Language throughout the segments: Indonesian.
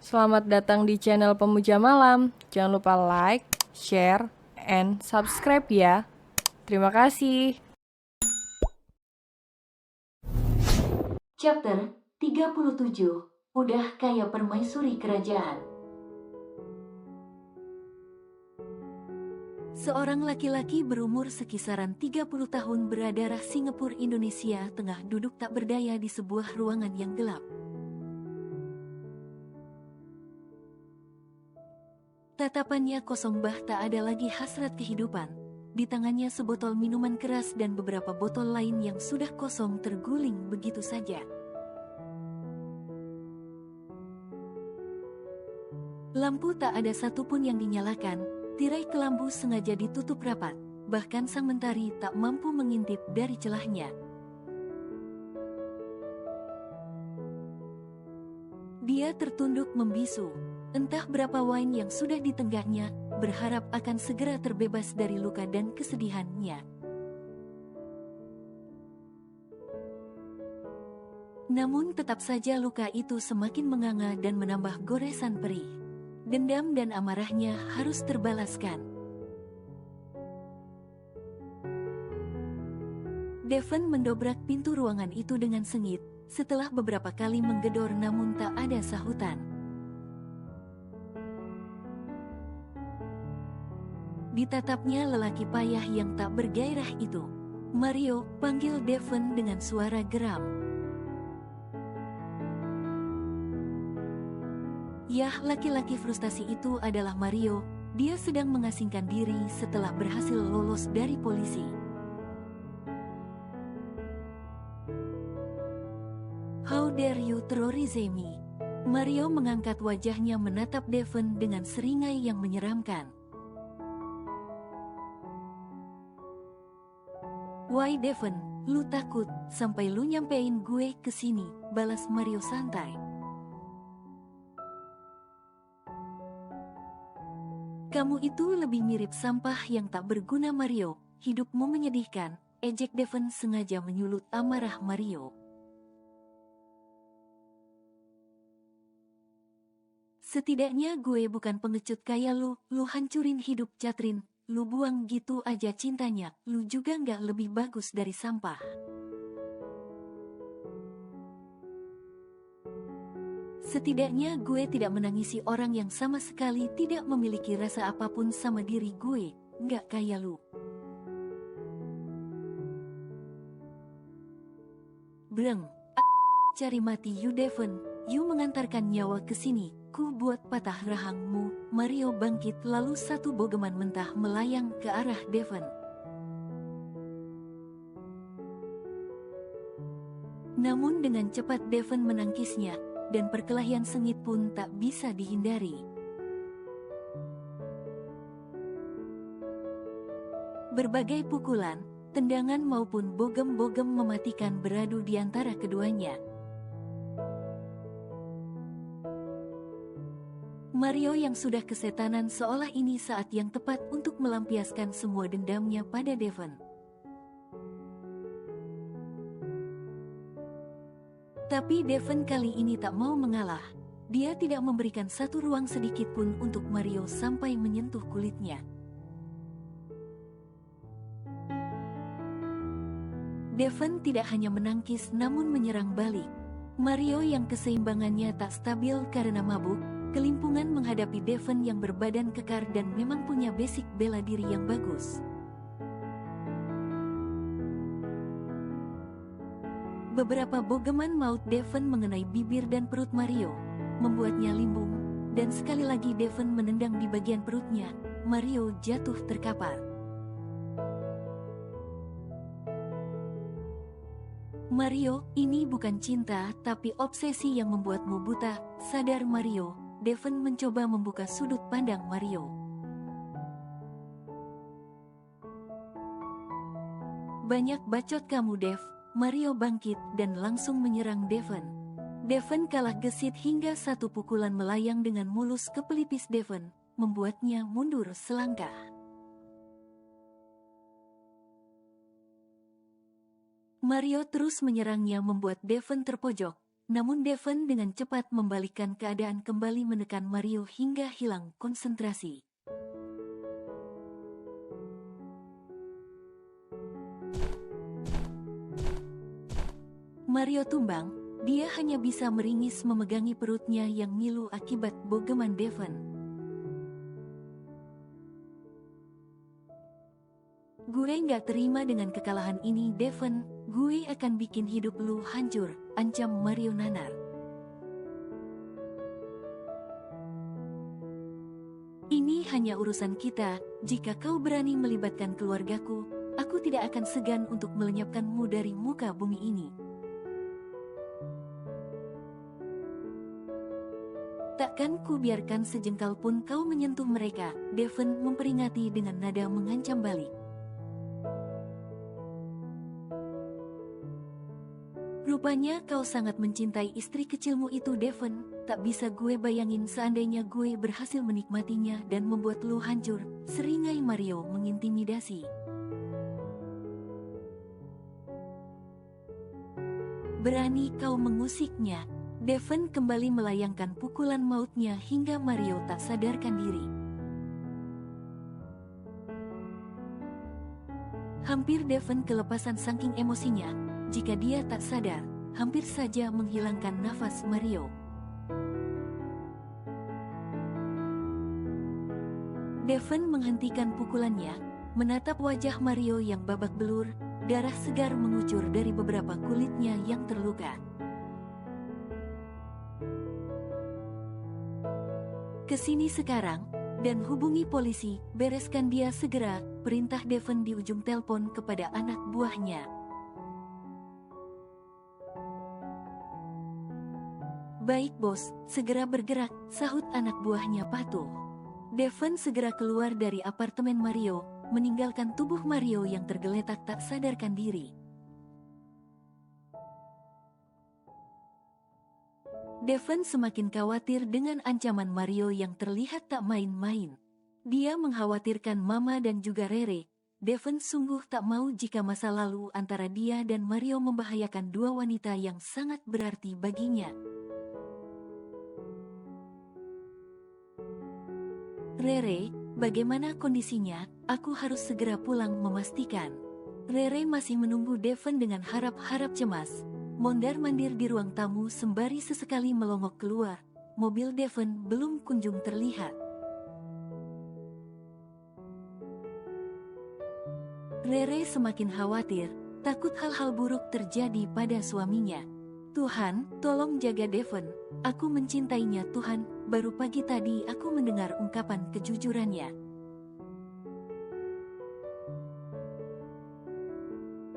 Selamat datang di channel Pemuja Malam. Jangan lupa like, share, and subscribe ya. Terima kasih. Chapter 37. Udah kayak permaisuri kerajaan. Seorang laki-laki berumur sekisaran 30 tahun berdarah Singapura Indonesia tengah duduk tak berdaya di sebuah ruangan yang gelap. Tatapannya kosong bah tak ada lagi hasrat kehidupan. Di tangannya sebotol minuman keras dan beberapa botol lain yang sudah kosong terguling begitu saja. Lampu tak ada satupun yang dinyalakan, tirai kelambu sengaja ditutup rapat, bahkan sang mentari tak mampu mengintip dari celahnya. Dia tertunduk membisu, entah berapa wine yang sudah ditenggaknya, berharap akan segera terbebas dari luka dan kesedihannya. Namun tetap saja luka itu semakin menganga dan menambah goresan perih. Dendam dan amarahnya harus terbalaskan. Devon mendobrak pintu ruangan itu dengan sengit, setelah beberapa kali menggedor namun tak ada sahutan. Ditatapnya lelaki payah yang tak bergairah itu. "Mario," panggil Devon dengan suara geram. Yah, laki-laki frustasi itu adalah Mario. Dia sedang mengasingkan diri setelah berhasil lolos dari polisi. "How dare you terrorize me?" Mario mengangkat wajahnya menatap Devon dengan seringai yang menyeramkan. "Why Devon, lu takut sampai lu nyampein gue ke sini?" balas Mario santai. "Kamu itu lebih mirip sampah yang tak berguna Mario, hidupmu menyedihkan," ejek Devon sengaja menyulut amarah Mario. "Setidaknya gue bukan pengecut kayak lu hancurin hidup Catherine, lu buang gitu aja cintanya, lu juga nggak lebih bagus dari sampah." "Setidaknya gue tidak menangisi orang yang sama sekali tidak memiliki rasa apapun sama diri gue, nggak kayak lu." "Breng, cari mati you Devon, you mengantarkan nyawa ke sini, ku buat patah rahangmu." Mario bangkit lalu satu bogeman mentah melayang ke arah Devon. Namun dengan cepat Devon menangkisnya, dan perkelahian sengit pun tak bisa dihindari. Berbagai pukulan, tendangan maupun bogem-bogem mematikan beradu di antara keduanya. Mario yang sudah kesetanan seolah ini saat yang tepat untuk melampiaskan semua dendamnya pada Devon. Tapi Devon kali ini tak mau mengalah. Dia tidak memberikan satu ruang sedikit pun untuk Mario sampai menyentuh kulitnya. Devon tidak hanya menangkis namun menyerang balik. Mario yang keseimbangannya tak stabil karena mabuk, kelimpungan menghadapi Devon yang berbadan kekar dan memang punya basic bela diri yang bagus. Beberapa bogeman maut Devon mengenai bibir dan perut Mario, membuatnya limbung, dan sekali lagi Devon menendang di bagian perutnya. Mario jatuh terkapar. "Mario, ini bukan cinta, tapi obsesi yang membuatmu buta, sadar Mario." Devon mencoba membuka sudut pandang Mario. "Banyak bacot kamu Dev." Mario bangkit dan langsung menyerang Devon. Devon kalah gesit hingga satu pukulan melayang dengan mulus ke pelipis Devon, membuatnya mundur selangkah. Mario terus menyerangnya membuat Devon terpojok, namun Devon dengan cepat membalikkan keadaan, kembali menekan Mario hingga hilang konsentrasi. Mario tumbang, dia hanya bisa meringis memegangi perutnya yang ngilu akibat bogeman Devon. Gue nggak terima dengan kekalahan ini Devon, gue akan bikin hidup lu hancur, ancam Mario nanar. Ini hanya urusan kita, jika kau berani melibatkan keluargaku, aku tidak akan segan untuk melenyapkanmu dari muka bumi ini. Takkan ku biarkan sejengkal pun kau menyentuh mereka, Devon memperingati dengan nada mengancam balik. Rupanya kau sangat mencintai istri kecilmu itu Devon, tak bisa gue bayangin seandainya gue berhasil menikmatinya dan membuat lu hancur, seringai Mario mengintimidasi. Berani kau mengusiknya. Devon kembali melayangkan pukulan mautnya hingga Mario tak sadarkan diri. Hampir Devon kelepasan saking emosinya, jika dia tak sadar, hampir saja menghilangkan nafas Mario. Devon menghentikan pukulannya, menatap wajah Mario yang babak belur, darah segar mengucur dari beberapa kulitnya yang terluka. Kesini sekarang, dan hubungi polisi, bereskan dia segera, perintah Devon di ujung telepon kepada anak buahnya. Baik bos, segera bergerak, sahut anak buahnya patuh. Devon segera keluar dari apartemen Mario, meninggalkan tubuh Mario yang tergeletak tak sadarkan diri. Devon semakin khawatir dengan ancaman Mario yang terlihat tak main-main. Dia mengkhawatirkan Mama dan juga Rere. Devon sungguh tak mau jika masa lalu antara dia dan Mario membahayakan dua wanita yang sangat berarti baginya. Rere, bagaimana kondisinya? Aku harus segera pulang memastikan. Rere masih menunggu Devon dengan harap-harap cemas. Mondar-mandir di ruang tamu sembari sesekali melongok keluar. Mobil Devon belum kunjung terlihat. Rere semakin khawatir, takut hal-hal buruk terjadi pada suaminya. Tuhan, tolong jaga Devon. Aku mencintainya Tuhan, baru pagi tadi aku mendengar ungkapan kejujurannya.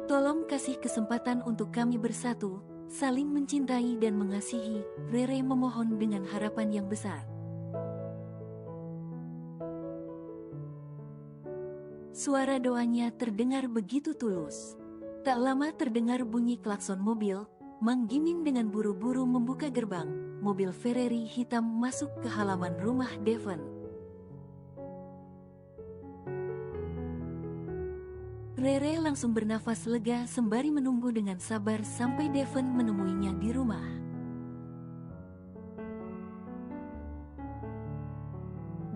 Tolong kasih kesempatan untuk kami bersatu, saling mencintai dan mengasihi, Rere memohon dengan harapan yang besar. Suara doanya terdengar begitu tulus. Tak lama terdengar bunyi klakson mobil, Mang Gimin dengan buru-buru membuka gerbang, mobil Ferrari hitam masuk ke halaman rumah Devon. Rere langsung bernafas lega sembari menunggu dengan sabar sampai Devon menemuinya di rumah.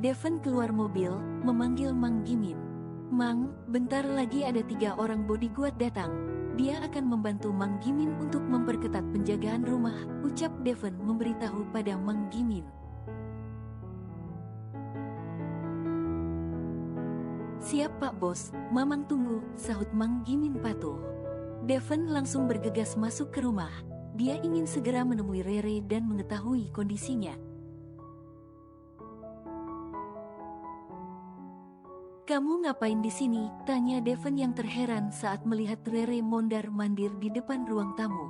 Devon keluar mobil, memanggil Mang Gimin. Mang, bentar lagi ada 3 orang bodyguard datang. Dia akan membantu Mang Gimin untuk memperketat penjagaan rumah, ucap Devon memberitahu pada Mang Gimin. Siap Pak Bos, Mamang tunggu, sahut Mang Gimin patuh. Devon langsung bergegas masuk ke rumah. Dia ingin segera menemui Rere dan mengetahui kondisinya. Kamu ngapain di sini? Tanya Devon yang terheran saat melihat Rere mondar-mandir di depan ruang tamu.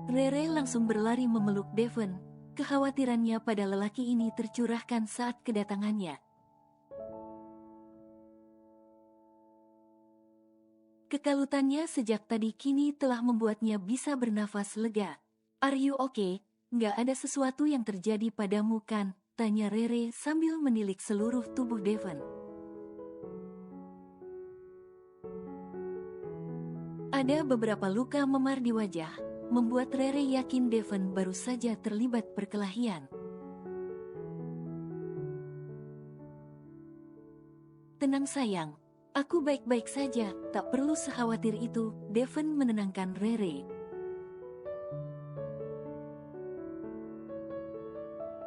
Rere langsung berlari memeluk Devon. Kekhawatirannya pada lelaki ini tercurahkan saat kedatangannya. Kekalutannya sejak tadi kini telah membuatnya bisa bernafas lega. Are you okay? Nggak ada sesuatu yang terjadi padamu kan? Tanya Rere sambil menilik seluruh tubuh Devon. Ada beberapa luka memar di wajah, membuat Rere yakin Devon baru saja terlibat perkelahian. Tenang sayang, aku baik-baik saja, tak perlu sekhawatir itu, Devon menenangkan Rere.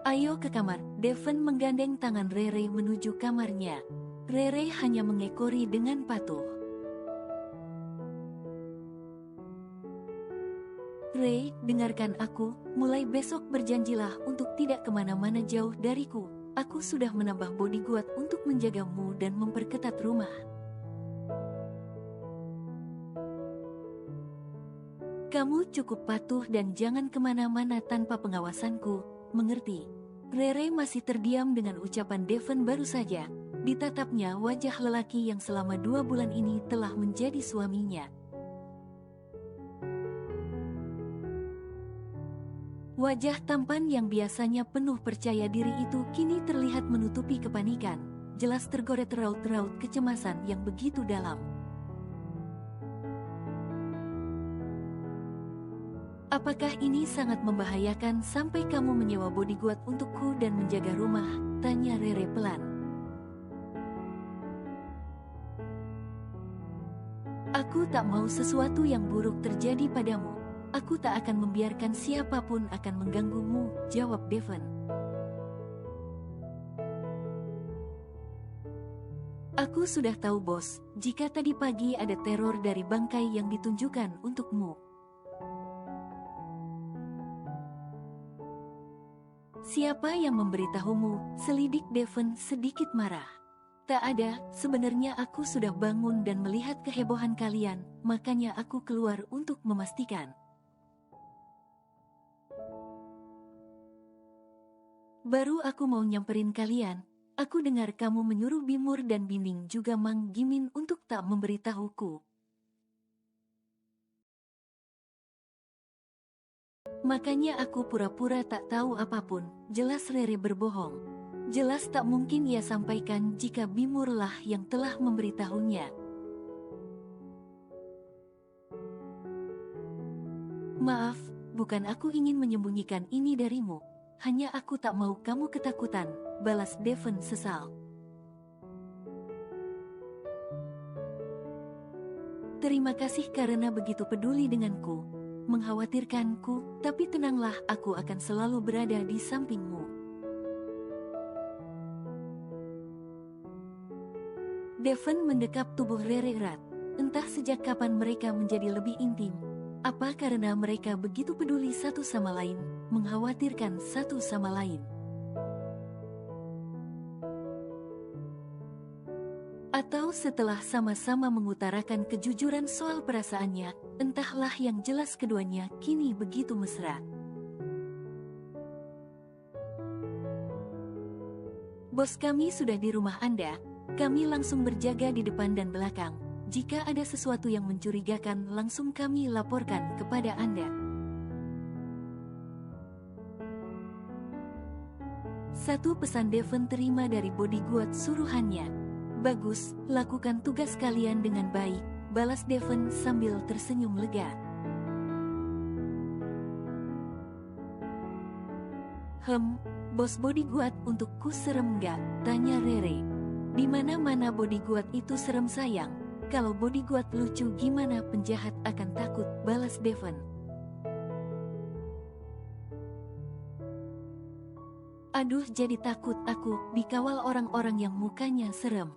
Ayo ke kamar, Devon menggandeng tangan Rere menuju kamarnya. Rere hanya mengekori dengan patuh. Ray, dengarkan aku, mulai besok berjanjilah untuk tidak kemana-mana jauh dariku. Aku sudah menambah bodyguard untuk menjagamu dan memperketat rumah. Kamu cukup patuh dan jangan kemana-mana tanpa pengawasanku, mengerti? Rere masih terdiam dengan ucapan Devon baru saja. Ditatapnya wajah lelaki yang selama 2 bulan ini telah menjadi suaminya. Wajah tampan yang biasanya penuh percaya diri itu kini terlihat menutupi kepanikan, jelas tergoret raut-raut kecemasan yang begitu dalam. Apakah ini sangat membahayakan sampai kamu menyewa bodyguard untukku dan menjaga rumah? Tanya Rere pelan. Aku tak mau sesuatu yang buruk terjadi padamu. Aku tak akan membiarkan siapapun akan mengganggumu, jawab Devon. Aku sudah tahu bos, jika tadi pagi ada teror dari bangkai yang ditunjukkan untukmu. Siapa yang memberitahumu? Selidik Devon sedikit marah. Tak ada, sebenarnya aku sudah bangun dan melihat kehebohan kalian, makanya aku keluar untuk memastikan. Baru aku mau nyamperin kalian, aku dengar kamu menyuruh Bimur dan Bining juga Mang Gimin untuk tak memberitahuku. Makanya aku pura-pura tak tahu apapun, jelas Rere berbohong. Jelas tak mungkin ia sampaikan jika Bimurlah yang telah memberitahunya. Maaf, bukan aku ingin menyembunyikan ini darimu. Hanya aku tak mau kamu ketakutan, balas Devon sesal. Terima kasih karena begitu peduli denganku, mengkhawatirkanku, tapi tenanglah, aku akan selalu berada di sampingmu. Devon mendekap tubuh Rere erat. Entah sejak kapan mereka menjadi lebih intim. Apa karena mereka begitu peduli satu sama lain, mengkhawatirkan satu sama lain? Atau setelah sama-sama mengutarakan kejujuran soal perasaannya, entahlah yang jelas keduanya kini begitu mesra. Bos kami sudah di rumah Anda, kami langsung berjaga di depan dan belakang. Jika ada sesuatu yang mencurigakan, langsung kami laporkan kepada Anda. Satu pesan Devon terima dari bodyguard suruhannya. Bagus, lakukan tugas kalian dengan baik, balas Devon sambil tersenyum lega. Bos bodyguard untukku serem nggak? Tanya Rere. Di mana-mana bodyguard itu serem sayang. Kalau bodyguard lucu gimana penjahat akan takut, balas Devon. Aduh, jadi takut aku dikawal orang-orang yang mukanya serem.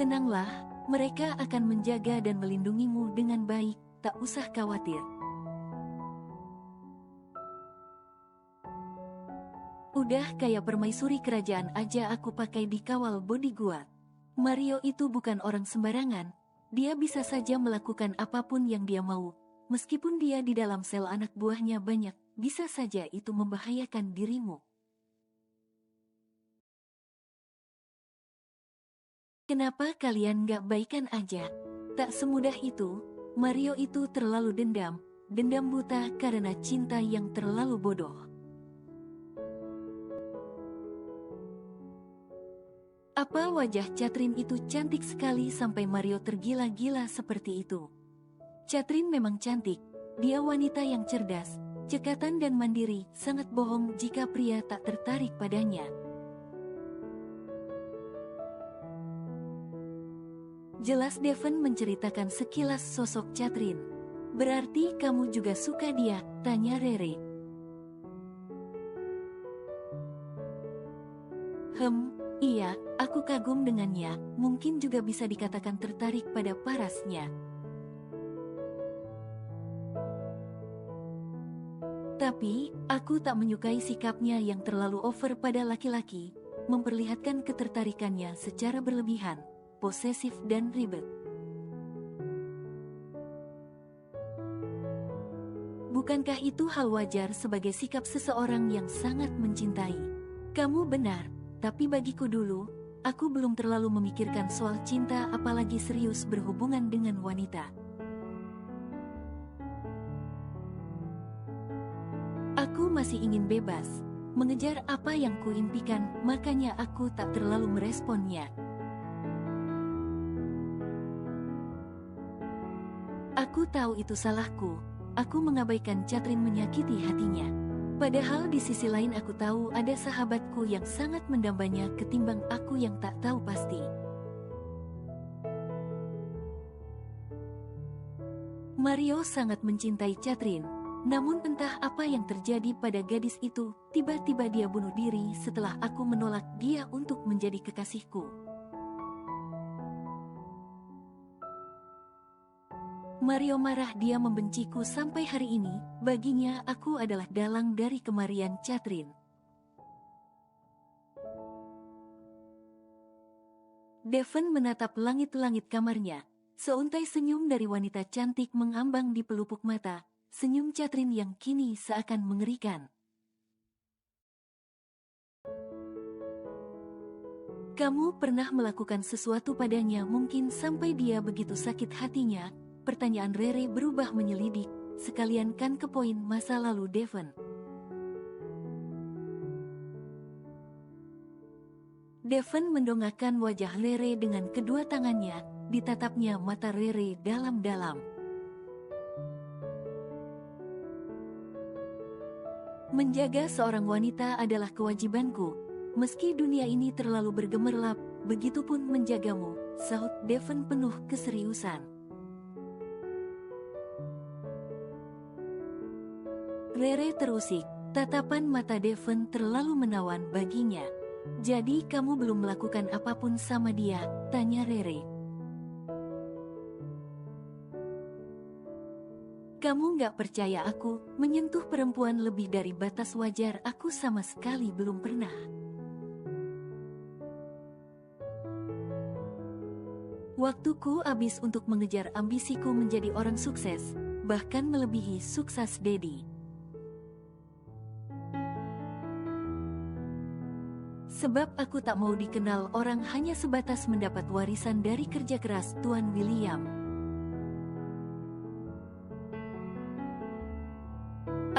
Tenanglah, mereka akan menjaga dan melindungimu dengan baik, tak usah khawatir. Udah kayak permaisuri kerajaan aja aku pakai dikawal bodyguard. Mario itu bukan orang sembarangan. Dia bisa saja melakukan apapun yang dia mau. Meskipun dia di dalam sel anak buahnya banyak, bisa saja itu membahayakan dirimu. Kenapa kalian gak baikan aja? Tak semudah itu. Mario itu terlalu dendam buta karena cinta yang terlalu bodoh. Apa wajah Catherine itu cantik sekali sampai Mario tergila-gila seperti itu? Catherine memang cantik. Dia wanita yang cerdas, cekatan dan mandiri. Sangat bohong jika pria tak tertarik padanya. Jelas Devon menceritakan sekilas sosok Catherine. Berarti kamu juga suka dia? Tanya Rere. Iya, aku kagum dengannya. Mungkin juga bisa dikatakan tertarik pada parasnya. Tapi, aku tak menyukai sikapnya yang terlalu over pada laki-laki, memperlihatkan ketertarikannya secara berlebihan, posesif dan ribet. Bukankah itu hal wajar sebagai sikap seseorang yang sangat mencintai? Kamu benar, tapi bagiku dulu, aku belum terlalu memikirkan soal cinta apalagi serius berhubungan dengan wanita. Aku masih ingin bebas, mengejar apa yang kuimpikan, makanya aku tak terlalu meresponnya. Aku tahu itu salahku, aku mengabaikan Catherine menyakiti hatinya. Padahal di sisi lain aku tahu ada sahabatku yang sangat mendambanya ketimbang aku yang tak tahu pasti. Mario sangat mencintai Catherine, namun entah apa yang terjadi pada gadis itu, tiba-tiba dia bunuh diri setelah aku menolak dia untuk menjadi kekasihku. Mario marah, dia membenciku sampai hari ini. Baginya aku adalah dalang dari kemarian Catherine. Devon menatap langit-langit kamarnya. Seuntai senyum dari wanita cantik mengambang di pelupuk mata. Senyum Catherine yang kini seakan mengerikan. Kamu pernah melakukan sesuatu padanya mungkin sampai dia begitu sakit hatinya? Pertanyaan Rere berubah menyelidik, sekalian kan ke poin masa lalu Devon. Devon mendongakkan wajah Rere dengan kedua tangannya, ditatapnya mata Rere dalam-dalam. Menjaga seorang wanita adalah kewajibanku, meski dunia ini terlalu bergemerlap, begitupun menjagamu, sahut Devon penuh keseriusan. Rere terusik, tatapan mata Devon terlalu menawan baginya. Jadi kamu belum melakukan apapun sama dia? Tanya Rere. Kamu gak percaya aku menyentuh perempuan lebih dari batas wajar? Aku sama sekali belum pernah. Waktuku habis untuk mengejar ambisiku menjadi orang sukses, bahkan melebihi sukses Daddy. Sebab aku tak mau dikenal orang hanya sebatas mendapat warisan dari kerja keras Tuan William.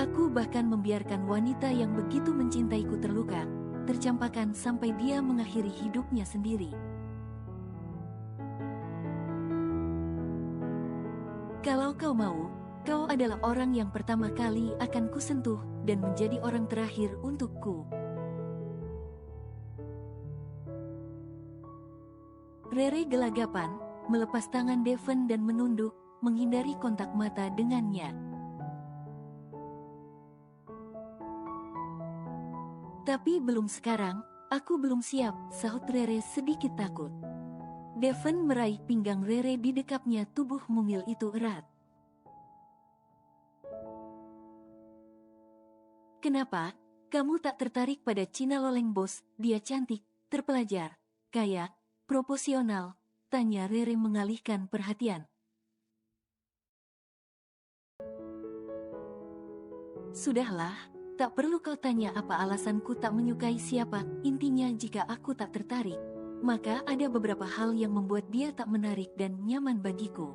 Aku bahkan membiarkan wanita yang begitu mencintaiku terluka, tercampakkan sampai dia mengakhiri hidupnya sendiri. Kalau kau mau, kau adalah orang yang pertama kali akan kusentuh dan menjadi orang terakhir untukku. Rere gelagapan, melepas tangan Devon dan menunduk, menghindari kontak mata dengannya. Tapi belum sekarang, aku belum siap, sahut Rere sedikit takut. Devon meraih pinggang Rere, di dekapnya tubuh mungil itu erat. Kenapa? Kamu tak tertarik pada Cina Loleng bos? Dia cantik, terpelajar, kaya, proporsional, tanya Rere mengalihkan perhatian. Sudahlah, tak perlu kau tanya apa alasanku tak menyukai siapa. Intinya jika aku tak tertarik, maka ada beberapa hal yang membuat dia tak menarik dan nyaman bagiku.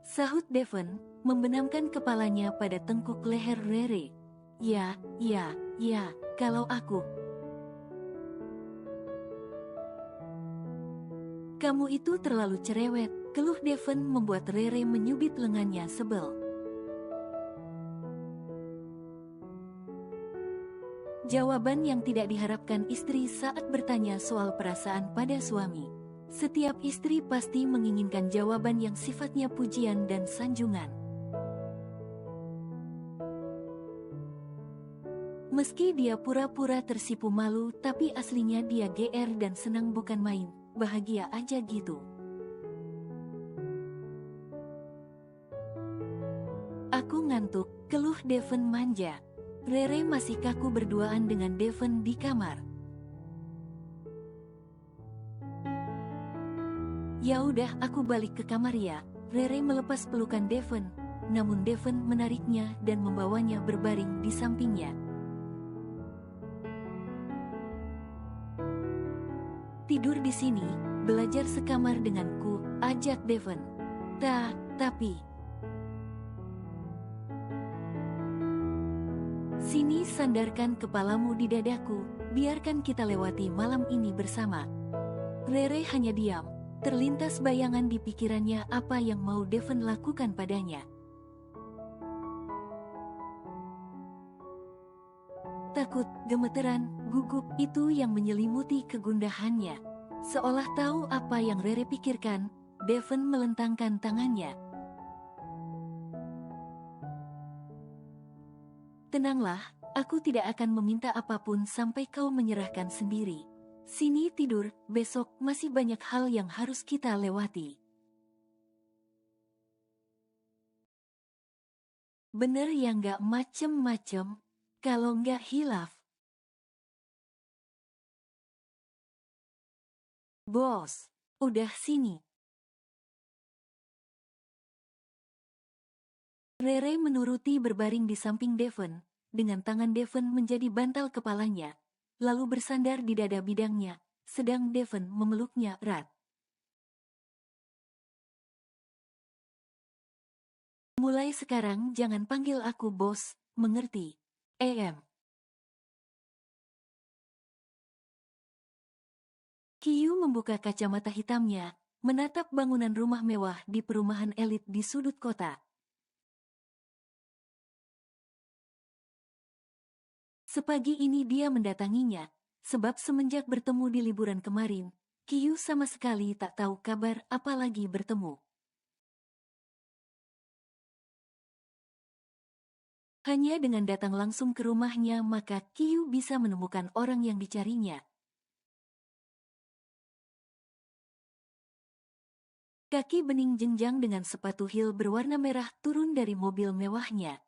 Sahut Devon, membenamkan kepalanya pada tengkuk leher Rere. Ya, kalau aku Kamu itu terlalu cerewet, keluh Devon membuat Rere menyubit lengannya sebel. Jawaban yang tidak diharapkan istri saat bertanya soal perasaan pada suami. Setiap istri pasti menginginkan jawaban yang sifatnya pujian dan sanjungan. Meski dia pura-pura tersipu malu, tapi aslinya dia GR dan senang bukan main, bahagia aja gitu. Aku ngantuk, keluh Devon manja. Rere masih kaku berduaan dengan Devon di kamar. Ya udah, aku balik ke kamar ya. Rere melepas pelukan Devon, namun Devon menariknya dan membawanya berbaring di sampingnya. Tidur di sini, belajar sekamar denganku, ajak Devon. Tapi... Sini, sandarkan kepalamu di dadaku, biarkan kita lewati malam ini bersama. Rere hanya diam, terlintas bayangan di pikirannya apa yang mau Devon lakukan padanya. Takut, gemeteran, gugup, itu yang menyelimuti kegundahannya. Seolah tahu apa yang Rere pikirkan, Devon melentangkan tangannya. Tenanglah, aku tidak akan meminta apapun sampai kau menyerahkan sendiri. Sini tidur, besok masih banyak hal yang harus kita lewati. Bener ya nggak macem-macem, kalau nggak hilaf. Bos, udah sini. Rere menuruti berbaring di samping Devon, dengan tangan Devon menjadi bantal kepalanya, lalu bersandar di dada bidangnya, sedang Devon memeluknya erat. Mulai sekarang jangan panggil aku bos, mengerti? Em. Kiyu membuka kacamata hitamnya, menatap bangunan rumah mewah di perumahan elit di sudut kota. Sepagi ini dia mendatanginya, sebab semenjak bertemu di liburan kemarin, Kiyu sama sekali tak tahu kabar apalagi bertemu. Hanya dengan datang langsung ke rumahnya maka Kiyu bisa menemukan orang yang dicarinya. Kaki bening jenjang dengan sepatu heel berwarna merah turun dari mobil mewahnya.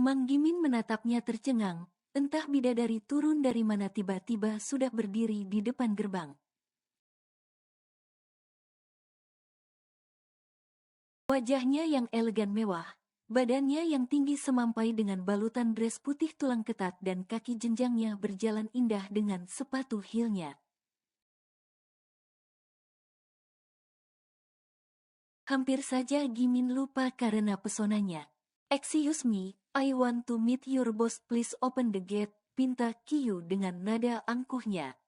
Mang Gimin menatapnya tercengang, entah bidadari turun dari mana tiba-tiba sudah berdiri di depan gerbang. Wajahnya yang elegan mewah, badannya yang tinggi semampai dengan balutan dress putih tulang ketat dan kaki jenjangnya berjalan indah dengan sepatu heelnya. Hampir saja Gimin lupa karena pesonanya. "Excuse me, I want to meet your boss, please open the gate," pinta Kiyu dengan nada angkuhnya.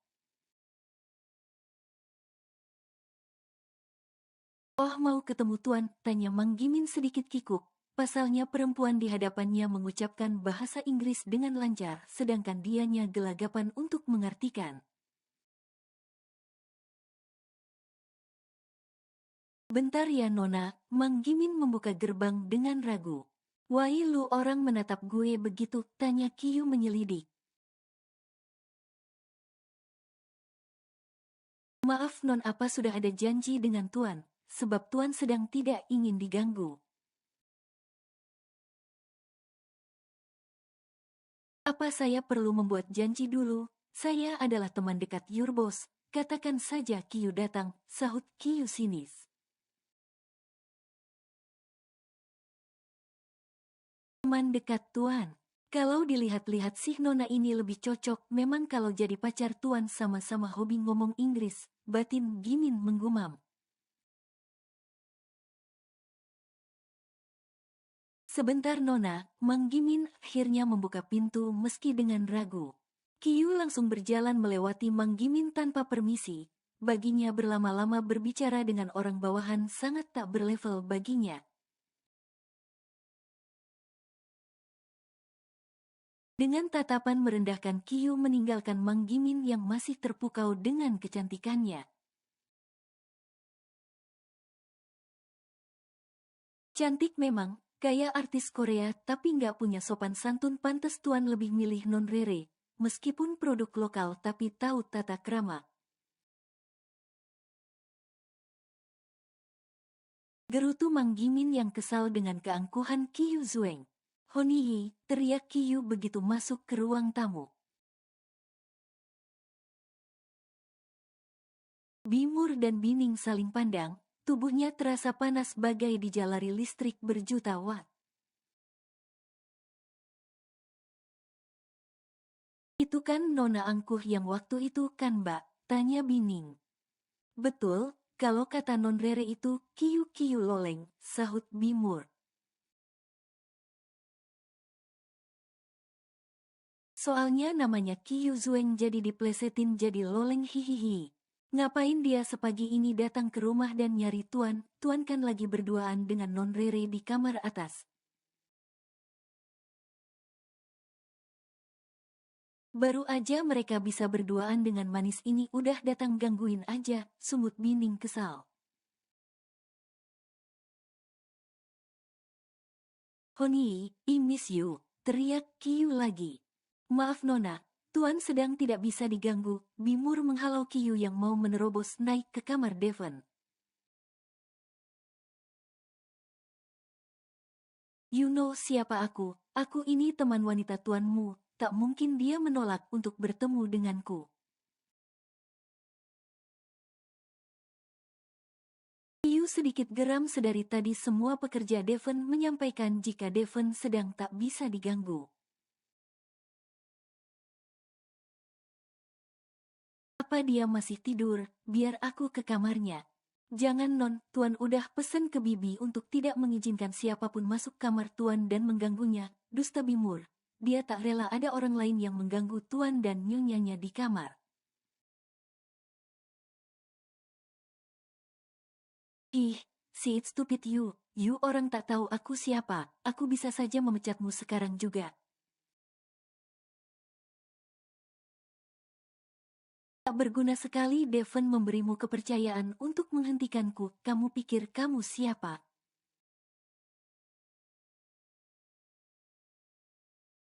"Oh, mau ketemu tuan?" tanya Mang Gimin sedikit kikuk. Pasalnya perempuan di hadapannya mengucapkan bahasa Inggris dengan lancar, sedangkan dianya gelagapan untuk mengartikan. "Bentar ya Nona," Mang Gimin membuka gerbang dengan ragu. "Why lu orang menatap gue begitu?" tanya Kiyu menyelidik. "Maaf Non, apa sudah ada janji dengan tuan, sebab tuan sedang tidak ingin diganggu." "Apa saya perlu membuat janji dulu? Saya adalah teman dekat your boss, katakan saja Kiyu datang," sahut Kiyu sinis. "Teman dekat tuan? Kalau dilihat-lihat si Nona ini lebih cocok memang kalau jadi pacar tuan, sama-sama hobi ngomong Inggris," batin Gimin menggumam. "Sebentar Nona," Mang Gimin akhirnya membuka pintu meski dengan ragu. Kiyu langsung berjalan melewati Mang Gimin tanpa permisi. Baginya berlama-lama berbicara dengan orang bawahan sangat tak berlevel baginya. Dengan tatapan merendahkan, Kiyu meninggalkan Mang Gimin yang masih terpukau dengan kecantikannya. Cantik memang, kayak artis Korea tapi nggak punya sopan santun, pantes tuan lebih milih Non Rere. Meskipun produk lokal tapi tahu tata krama. Gerutu Mang Gimin yang kesal dengan keangkuhan Kiyu Zueng. "Honihi," teriak Kiyu begitu masuk ke ruang tamu. Bimur dan Bining saling pandang, tubuhnya terasa panas bagai dijalari listrik berjuta watt. "Itu kan Nona Angkuh yang waktu itu kan, Mbak?" tanya Bining. "Betul, kalau kata Non Rere itu Kiyu Loleng," sahut Bimur. "Soalnya namanya Kiyu Zueng jadi diplesetin jadi Loleng, hihihi. Ngapain dia sepagi ini datang ke rumah dan nyari Tuan? Tuan kan lagi berduaan dengan Non Rere di kamar atas." "Baru aja mereka bisa berduaan dengan manis ini udah datang gangguin aja," sungut Bining kesal. "Honey, I miss you," teriak Kiyu lagi. "Maaf Nona, Tuan sedang tidak bisa diganggu." Bimur menghalau Kiyu yang mau menerobos naik ke kamar Devon. "You know siapa aku? Aku ini teman wanita tuanmu. Tak mungkin dia menolak untuk bertemu denganku." Kiyu sedikit geram, sedari tadi semua pekerja Devon menyampaikan jika Devon sedang tak bisa diganggu. "Apa dia masih tidur? Biar aku ke kamarnya." "Jangan Non, Tuan udah pesen ke Bibi untuk tidak mengizinkan siapapun masuk kamar Tuan dan mengganggunya." Dusta Bimur. Dia tak rela ada orang lain yang mengganggu Tuan dan nyonyanya di kamar. "Ih, si it's stupid you. You orang tak tahu aku siapa. Aku bisa saja memecatmu sekarang juga." "Tak berguna sekali Devon memberimu kepercayaan untuk menghentikanku. Kamu pikir kamu siapa?"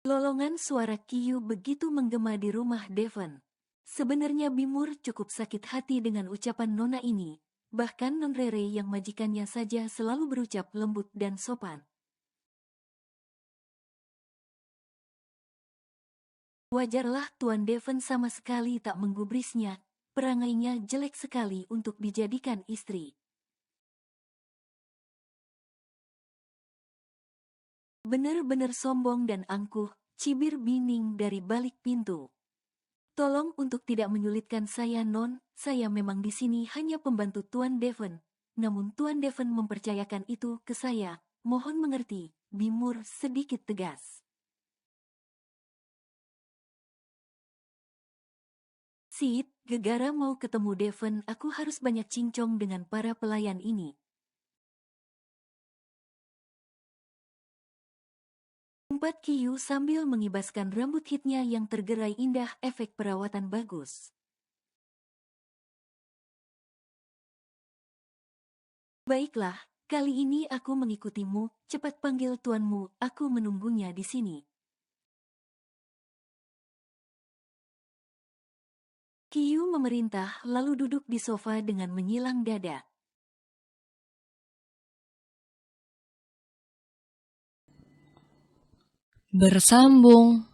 Lolongan suara Kiyu begitu menggema di rumah Devon. Sebenarnya Bimur cukup sakit hati dengan ucapan Nona ini. Bahkan Non Rere yang majikannya saja selalu berucap lembut dan sopan. Wajarlah Tuan Devon sama sekali tak menggubrisnya. Perangainya jelek sekali untuk dijadikan istri. Bener-bener sombong dan angkuh, cibir Bining dari balik pintu. "Tolong untuk tidak menyulitkan saya Non, saya memang di sini hanya pembantu Tuan Devon. Namun Tuan Devon mempercayakan itu ke saya, mohon mengerti." Bimur sedikit tegas. "Sid, gegara mau ketemu Devon, aku harus banyak cincong dengan para pelayan ini." Umpat Kiyu sambil mengibaskan rambut hitnya yang tergerai indah, efek perawatan bagus. "Baiklah, kali ini aku mengikutimu, cepat panggil tuanmu, aku menunggunya di sini." Kiyu memerintah lalu duduk di sofa dengan menyilang dada. Bersambung.